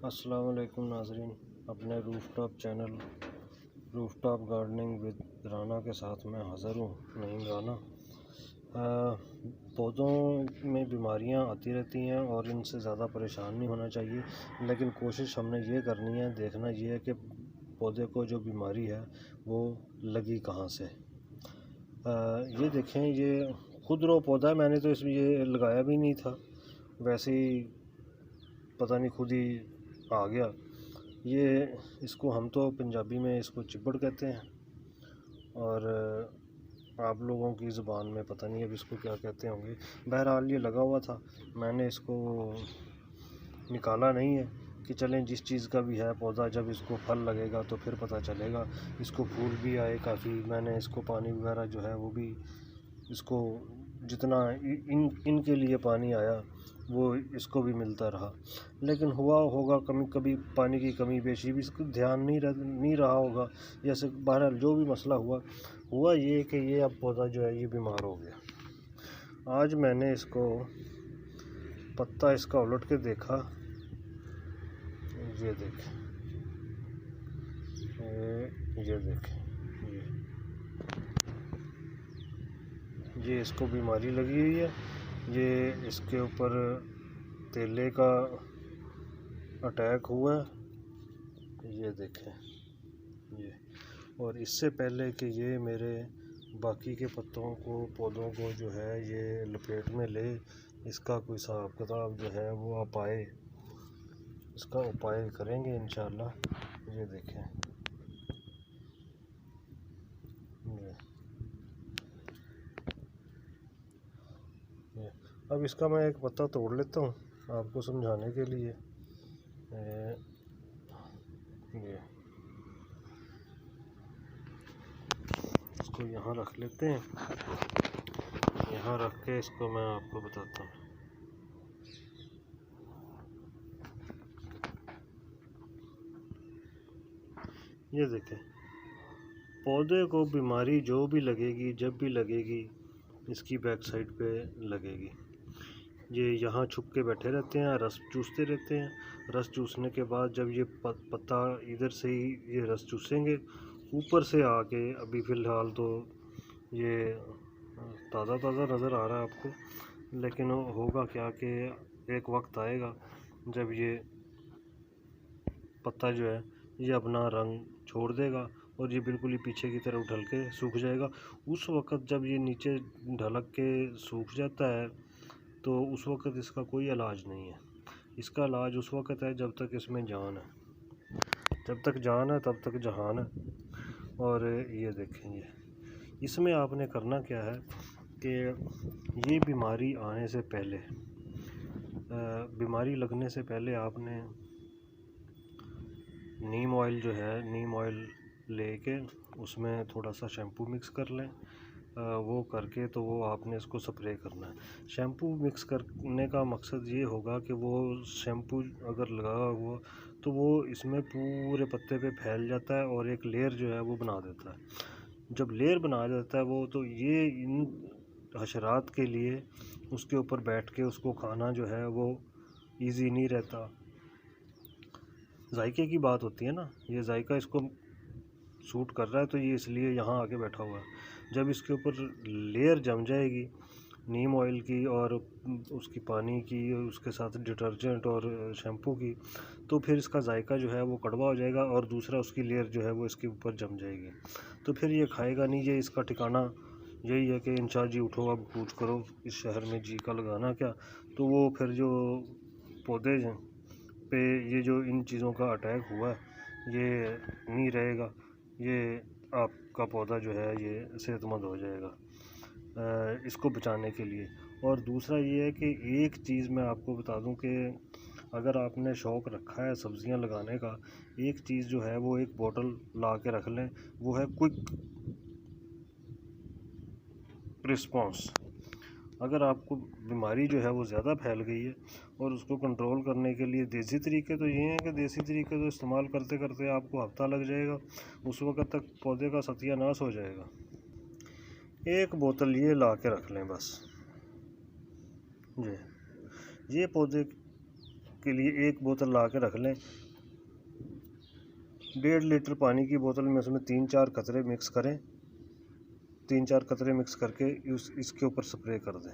अस्सलाम वालेकुम नाज़रीन, अपने rooftop channel rooftop gardening with Rana के साथ मैं हाज़िर हूँ। नईम राना। पौधों में बीमारियाँ आती रहती हैं और इनसे ज़्यादा परेशान नहीं होना चाहिए, लेकिन कोशिश हमने ये करनी है, देखना ये है कि पौधे को जो बीमारी है वो लगी कहाँ से। ये देखें, ये खुदरो पौधा है, मैंने तो इसमें ये लगाया भी नहीं था, वैसे ही पता नहीं खुद ही आ गया। ये इसको हम तो पंजाबी में इसको चिब्बड़ कहते हैं और आप लोगों की ज़ुबान में पता नहीं अब इसको क्या कहते होंगे। बहरहाल ये लगा हुआ था, मैंने इसको निकाला नहीं है कि चलें जिस चीज़ का भी है पौधा, जब इसको फल लगेगा तो फिर पता चलेगा। इसको फूल भी आए काफ़ी, मैंने इसको पानी वगैरह जो है वो भी इसको जितना इनके लिए पानी आया वो इसको भी मिलता रहा, लेकिन हुआ होगा कभी पानी की कमी पेशी भी, इसको ध्यान नहीं रहा होगा। जैसे बहरहाल जो भी मसला हुआ ये कि ये अब पौधा जो है ये बीमार हो गया। आज मैंने इसको पत्ता इसका उलट के देखा, ये देखें, ये देखें, ये इसको बीमारी लगी हुई है। ये इसके ऊपर तेले का अटैक हुआ है, ये देखें ये। और इससे पहले कि ये मेरे बाकी के पत्तों को पौधों को जो है ये लपेट में ले, इसका कोई हिसाब किताब जो है वो आप आए, इसका उपाय करेंगे इंशाल्लाह। ये देखें, ये अब इसका मैं एक पत्ता तोड़ लेता हूँ आपको समझाने के लिए। ये इसको यहाँ रख लेते हैं, यहाँ रख के इसको मैं आपको बताता हूँ। ये देखें, पौधे को बीमारी जो भी लगेगी, जब भी लगेगी, इसकी बैक साइड पे लगेगी। ये यहाँ छुप के बैठे रहते हैं, रस चूसते रहते हैं। रस चूसने के बाद जब ये पत्ता इधर से ही ये रस चूसेंगे, ऊपर से आके अभी फ़िलहाल तो ये ताज़ा ताज़ा नज़र आ रहा है आपको, लेकिन होगा क्या कि एक वक्त आएगा जब ये पत्ता जो है ये अपना रंग छोड़ देगा और ये बिल्कुल ही पीछे की तरफ ढल के सूख जाएगा। उस वक़्त जब ये नीचे ढलक के सूख जाता है तो उस वक़्त इसका कोई इलाज नहीं है। इसका इलाज उस वक़्त है जब तक इसमें जान है, जब तक जान है तब तक जहान है। और ये देखें, ये इसमें आपने करना क्या है कि ये बीमारी आने से पहले, बीमारी लगने से पहले आपने नीम ऑयल जो है, नीम ऑयल लेके उसमें थोड़ा सा शैम्पू मिक्स कर लें। वो करके तो वो आपने इसको स्प्रे करना है। शैम्पू मिक्स करने का मकसद ये होगा कि वो शैम्पू अगर लगा हुआ तो वो इसमें पूरे पत्ते पे फैल जाता है और एक लेयर जो है वो बना देता है। जब लेयर बना देता है वो, तो ये इन हशरात के लिए उसके ऊपर बैठ के उसको खाना जो है वो ईज़ी नहीं रहता। जायके की बात होती है ना, ये जायका इसको सूट कर रहा है तो ये इसलिए यहाँ आके बैठा हुआ है। जब इसके ऊपर लेयर जम जाएगी नीम ऑयल की और उसकी पानी की, उसके साथ डिटर्जेंट और शैम्पू की, तो फिर इसका जायका जो है वो कड़वा हो जाएगा और दूसरा उसकी लेयर जो है वो इसके ऊपर जम जाएगी, तो फिर ये खाएगा नहीं। ये इसका ठिकाना यही है कि इंचार्ज जी उठो अब कूच करो, इस शहर में जी का लगाना क्या। तो वो फिर जो पौधे पे ये जो इन चीज़ों का अटैक हुआ है ये नहीं रहेगा, ये आपका पौधा जो है ये सेहतमंद हो जाएगा इसको बचाने के लिए। और दूसरा ये है कि एक चीज़ मैं आपको बता दूं कि अगर आपने शौक़ रखा है सब्ज़ियां लगाने का, एक चीज़ जो है वो एक बोतल ला के रख लें, वो है क्विक रिस्पॉन्स। अगर आपको बीमारी जो है वो ज़्यादा फैल गई है और उसको कंट्रोल करने के लिए देसी तरीके तो ये हैं कि देसी तरीके तो इस्तेमाल करते करते आपको हफ्ता लग जाएगा, उस वक़्त तक पौधे का सत्यानाश हो जाएगा। एक बोतल ये ला के रख लें बस। ये पौधे के लिए एक बोतल ला के रख लें। 1.5 लीटर पानी की बोतल में उसमें 3-4 कतरे मिक्स करें, 3-4 कतरे मिक्स करके इसके ऊपर स्प्रे कर दें।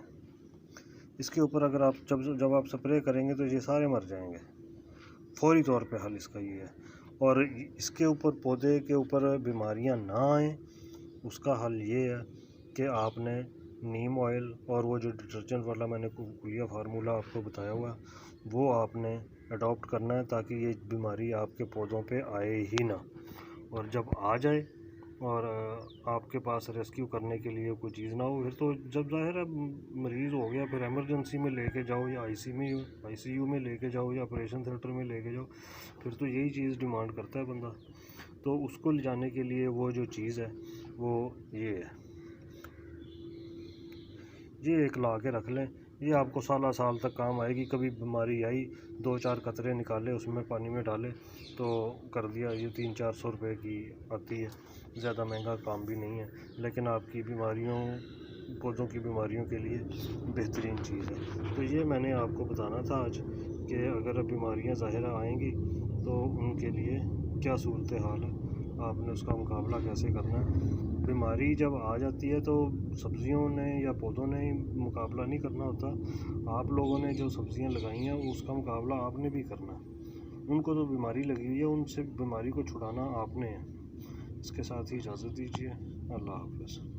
इसके ऊपर अगर आप जब आप स्प्रे करेंगे तो ये सारे मर जाएंगे। फौरी तौर पे हल इसका ये है। और इसके ऊपर पौधे के ऊपर बीमारियां ना आए, उसका हल ये है कि आपने नीम ऑयल और वो जो डिटर्जेंट वाला मैंने कुलिया फार्मूला आपको बताया हुआ, वो आपने अडॉप्ट करना है ताकि ये बीमारी आपके पौधों पे आए ही ना। और जब आ जाए और आपके पास रेस्क्यू करने के लिए कोई चीज़ ना हो, फिर तो जब ज़ाहिर है मरीज़ हो गया फिर इमरजेंसी में लेके जाओ या आईसीयू में लेके जाओ या ऑपरेशन थिएटर में लेके जाओ, फिर तो यही चीज़ डिमांड करता है बंदा। तो उसको ले जाने के लिए वो जो चीज़ है वो ये है, ये एक ला के रख लें। ये आपको साल तक काम आएगी। कभी बीमारी आई, 2-4 कतरे निकाले, उसमें पानी में डाले तो कर दिया। ये 300-400 रुपये की आती है, ज़्यादा महंगा काम भी नहीं है, लेकिन आपकी बीमारियों, पौधों की बीमारियों के लिए बेहतरीन चीज़ है। तो ये मैंने आपको बताना था आज कि अगर बीमारियां ज़ाहिर आएंगी तो उनके लिए क्या सूरत हाल है, आपने उसका मुकाबला कैसे करना है। बीमारी जब आ जाती है तो सब्जियों ने या पौधों ने मुकाबला नहीं करना होता, आप लोगों ने जो सब्जियां लगाई हैं उसका मुकाबला आपने भी करना है। उनको तो बीमारी लगी हुई है, उनसे बीमारी को छुड़ाना आपने है। इसके साथ ही इजाज़त दीजिए। अल्लाह हाफ़िज़।